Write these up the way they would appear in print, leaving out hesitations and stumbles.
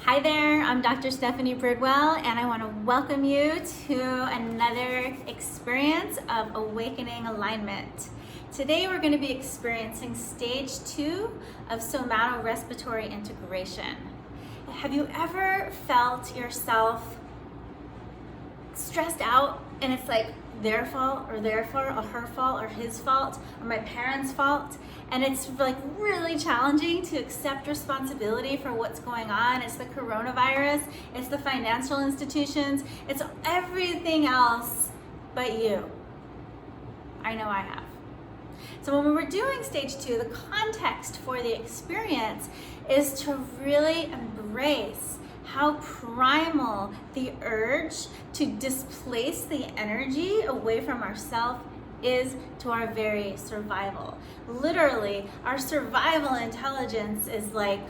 Hi there, I'm Dr. Stephanie Bridwell, and I want to welcome you to another experience of awakening alignment. Today we're going to be experiencing stage 2 of somato respiratory integration. Have you ever felt yourself stressed out and it's like their fault or her fault or his fault or my parents' fault, and it's like really challenging to accept responsibility for what's going on? It's the coronavirus, it's the financial institutions, it's everything else but you. I know I have. So when we were doing stage 2, the context for the experience is to really embrace how primal the urge to displace the energy away from ourselves is to our very survival. Literally, our survival intelligence is like,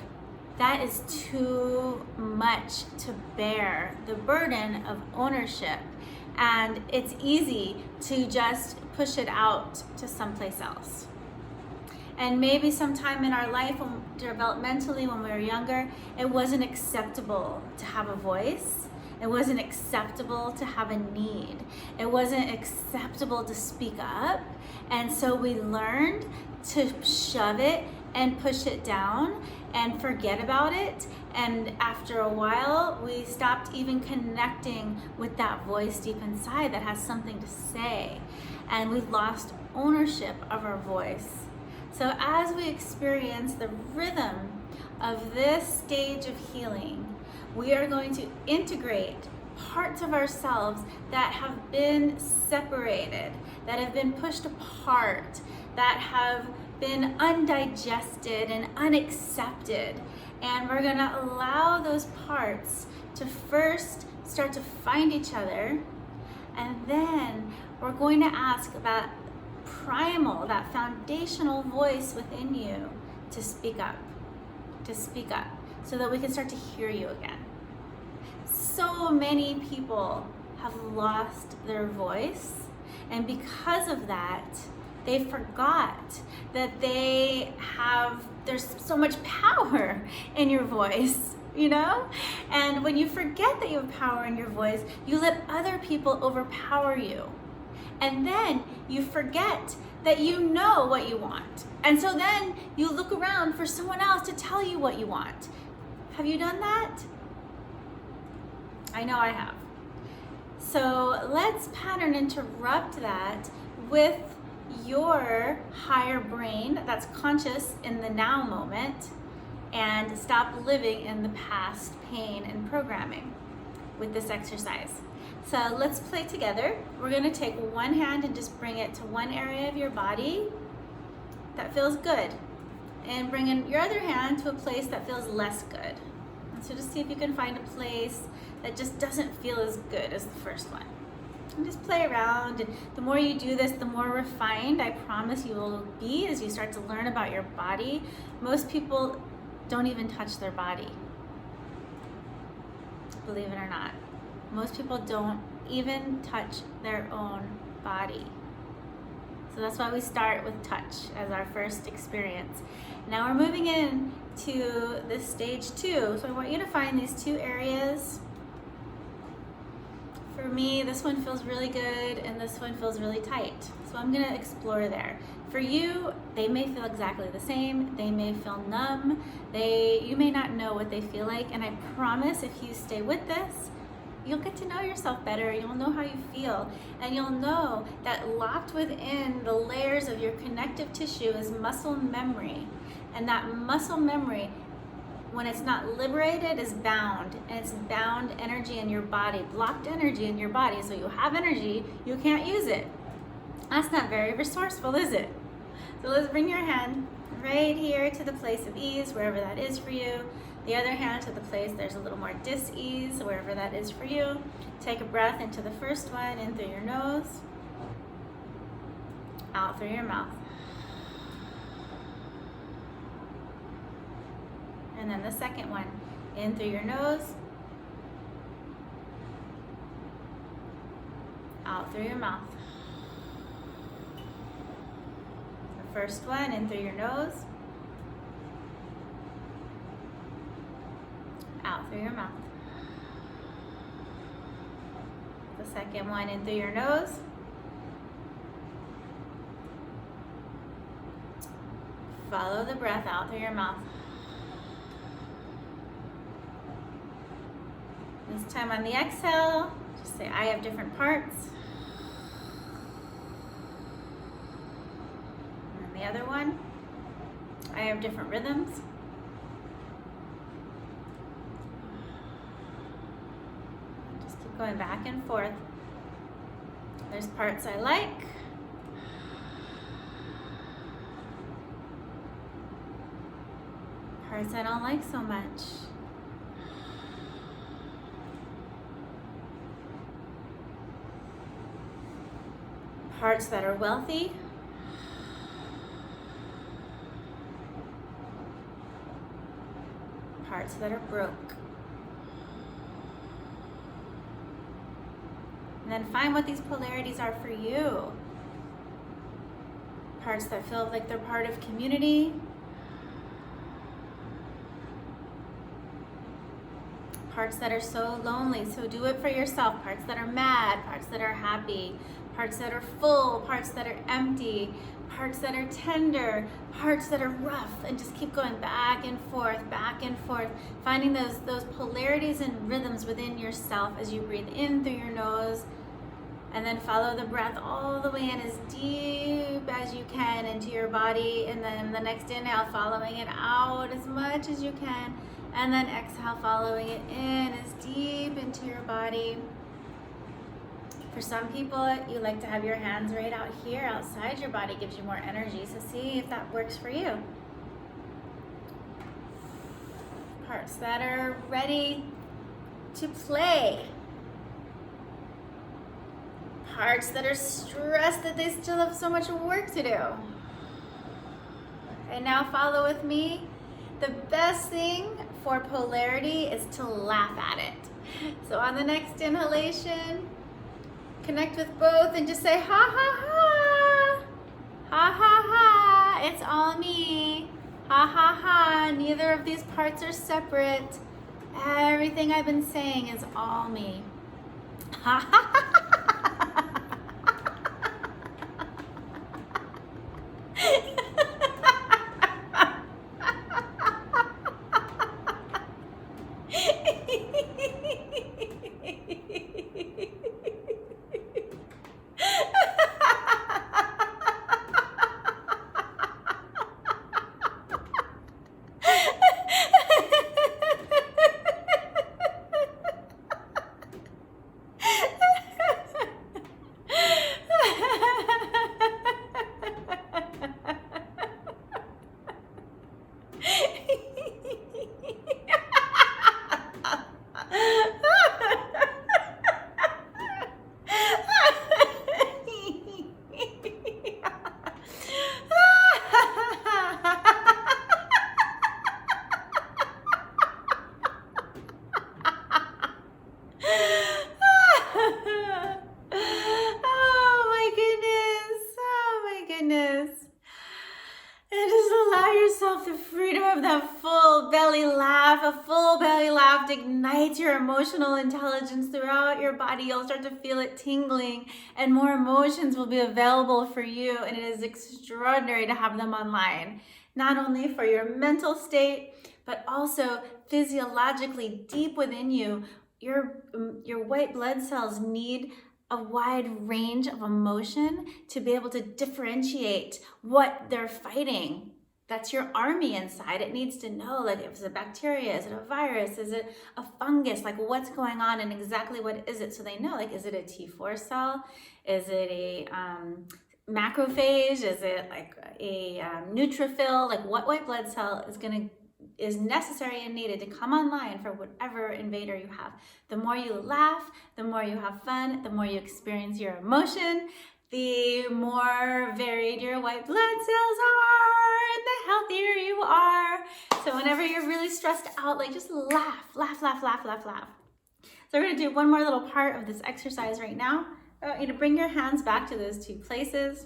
that is too much to bear, the burden of ownership. And it's easy to just push it out to someplace else. And maybe sometime in our life, developmentally, when we were younger, it wasn't acceptable to have a voice. It wasn't acceptable to have a need. It wasn't acceptable to speak up. And so we learned to shove it and push it down and forget about it. And after a while, we stopped even connecting with that voice deep inside that has something to say. And we lost ownership of our voice. So as we experience the rhythm of this stage of healing, we are going to integrate parts of ourselves that have been separated, that have been pushed apart, that have been undigested and unaccepted. And we're going to allow those parts to first start to find each other, and then we're going to ask that primal, that foundational voice within you to speak up, so that we can start to hear you again. So many people have lost their voice, and because of that, they forgot that there's so much power in your voice, you know? And when you forget that you have power in your voice, you let other people overpower you. And then you forget that you know what you want. And so then you look around for someone else to tell you what you want. Have you done that? I know I have. So let's pattern interrupt that with your higher brain that's conscious in the now moment, and stop living in the past pain and programming with this exercise. So let's play together. We're going to take one hand and just bring it to one area of your body that feels good, and bring in your other hand to a place that feels less good. And so just see if you can find a place that just doesn't feel as good as the first one. And just play around, and the more you do this, the more refined I promise you will be as you start to learn about your body. Most people don't even touch their body, believe it or not. Most people don't even touch their own body. So that's why we start with touch as our first experience. Now we're moving in to this stage 2. So I want you to find these 2 areas. For me, this one feels really good and this one feels really tight. So I'm gonna explore there. For you, they may feel exactly the same. They may feel numb. You may not know what they feel like. And I promise if you stay with this, you'll get to know yourself better. You'll know how you feel, and you'll know that locked within the layers of your connective tissue is muscle memory. And that muscle memory, when it's not liberated, is bound, and it's bound energy in your body, blocked energy in your body. So you have energy, you can't use it. That's not very resourceful, is it? So let's bring your hand right here to the place of ease, wherever that is for you. The other hand to the place there's a little more dis-ease, wherever that is for you. Take a breath into the first one, in through your nose, out through your mouth. And then the second one, in through your nose, out through your mouth. The first one, in through your nose, out through your mouth. The second one in through your nose. Follow the breath out through your mouth. This time on the exhale, just say, I have different parts. And the other one, I have different rhythms. Just keep going back and forth. There's parts I like. Parts I don't like so much. Parts that are wealthy. Parts that are broke. And then find what these polarities are for you. Parts that feel like they're part of community. Parts that are so lonely, so do it for yourself. Parts that are mad, parts that are happy, parts that are full, parts that are empty, parts that are tender, parts that are rough, and just keep going back and forth, finding those polarities and rhythms within yourself as you breathe in through your nose, and then follow the breath all the way in as deep as you can into your body, and then the next inhale, following it out as much as you can, and then exhale, following it in as deep into your body. For some people, you like to have your hands right out here, outside your body, gives you more energy. So see if that works for you. Parts that are ready to play. Parts that are stressed that they still have so much work to do. And now follow with me. The best thing for polarity is to laugh at it. So on the next inhalation, connect with both and just say, ha ha ha, ha ha ha, it's all me, ha ha ha, neither of these parts are separate, everything I've been saying is all me, ha ha ha. The freedom of that full belly laugh. A full belly laugh ignites your emotional intelligence throughout your body. You'll start to feel it tingling, and more emotions will be available for you, and it is extraordinary to have them online. Not only for your mental state, but also physiologically deep within you. Your white blood cells need a wide range of emotion to be able to differentiate what they're fighting. That's your army inside. It needs to know, like, if it's a bacteria, is it a virus, is it a fungus, like what's going on and exactly what is it, so they know, like, is it a T4 cell, is it a macrophage, is it like a neutrophil, like what white blood cell is necessary and needed to come online for whatever invader you have. The more you laugh, the more you have fun, the more you experience your emotion, the more varied your white blood cells are, and the healthier you are. So whenever you're really stressed out, like, just laugh, laugh, laugh, laugh, laugh, laugh. So we're gonna do one more little part of this exercise right now. I want you to bring your hands back to those two places.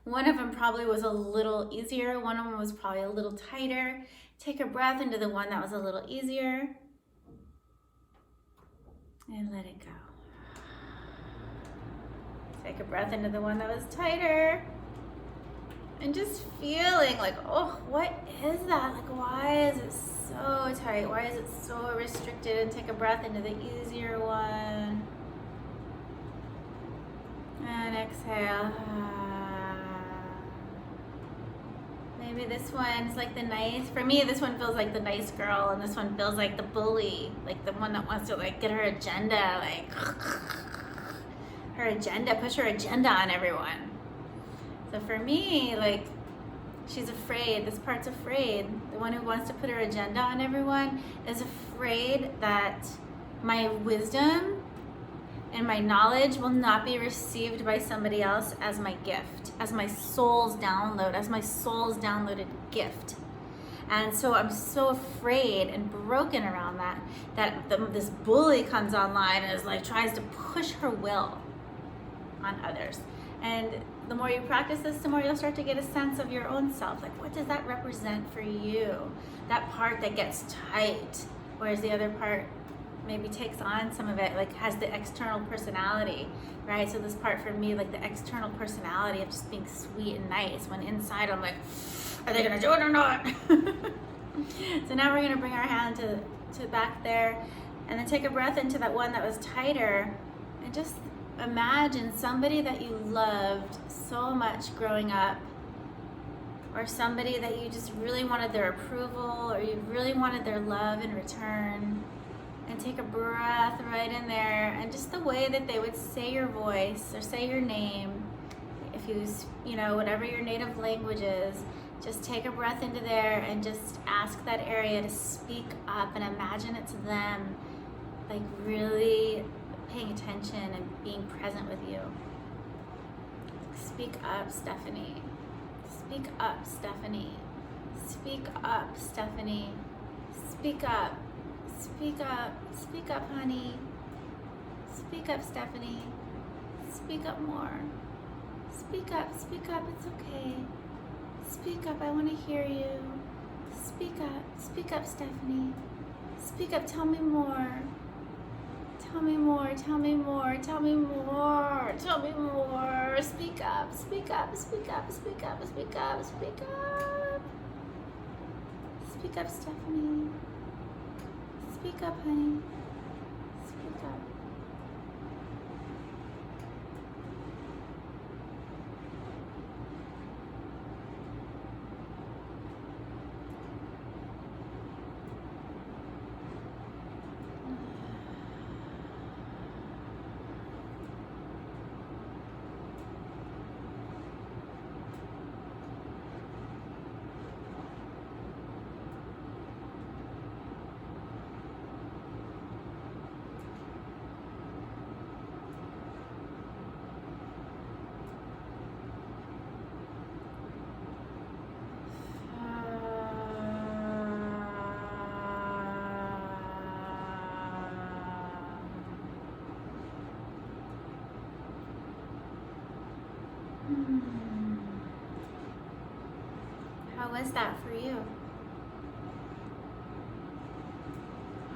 One of them probably was a little easier. One of them was probably a little tighter. Take a breath into the one that was a little easier. And let it go. Take a breath into the one that was tighter. And just feeling like, oh, what is that? Like, why is it so tight? Why is it so restricted? And take a breath into the easier one. And exhale. Maybe this one's like the nice, for me, this one feels like the nice girl, and this one feels like the bully, like the one that wants to like get her agenda, like her agenda, push her agenda on everyone. So for me, like, she's afraid, this part's afraid. The one who wants to put her agenda on everyone is afraid that my wisdom and my knowledge will not be received by somebody else as my gift, as my soul's download, as my soul's downloaded gift. And so I'm so afraid and broken around that this bully comes online and is like, tries to push her will on others. And the more you practice this, the more you'll start to get a sense of your own self. Like, what does that represent for you? That part that gets tight, whereas the other part maybe takes on some of it, like has the external personality, right? So this part for me, like the external personality of just being sweet and nice, when inside I'm like, are they gonna do it or not? So now we're gonna bring our hand to back there, and then take a breath into that one that was tighter, and just imagine somebody that you loved so much growing up, or somebody that you just really wanted their approval, or you really wanted their love in return. And take a breath right in there, and just the way that they would say your voice or say your name, if you know, whatever your native language is, just take a breath into there and just ask that area to speak up, and imagine it's them, like really paying attention and being present with you. Speak up, Stephanie. Speak up, Stephanie. Speak up, Stephanie. Speak up. Speak up, honey. Speak up, Stephanie. Speak up more. Speak up, it's okay. Speak up, I want to hear you. Speak up, Stephanie. Speak up, tell me more. Tell me more. Speak up. Speak up, Stephanie. Speak up, honey. Speak up. How was that for you?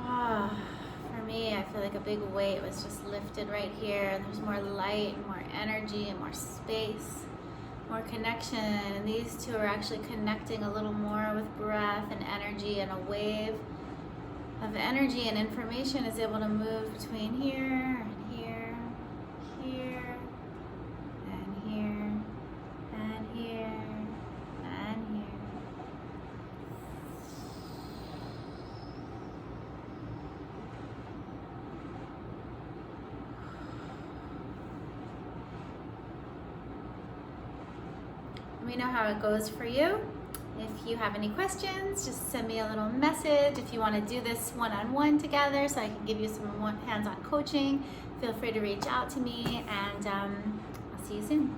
For me, I feel like a big weight was just lifted right here, and there's more light and more energy and more space, more connection, and these two are actually connecting a little more with breath and energy, and a wave of energy and information is able to move between here and here, here, and here, and here, and here. Let me know how it goes for you. If you have any questions, just send me a little message. If you want to do this one-on-one together so I can give you some hands-on coaching, feel free to reach out to me, and I'll see you soon.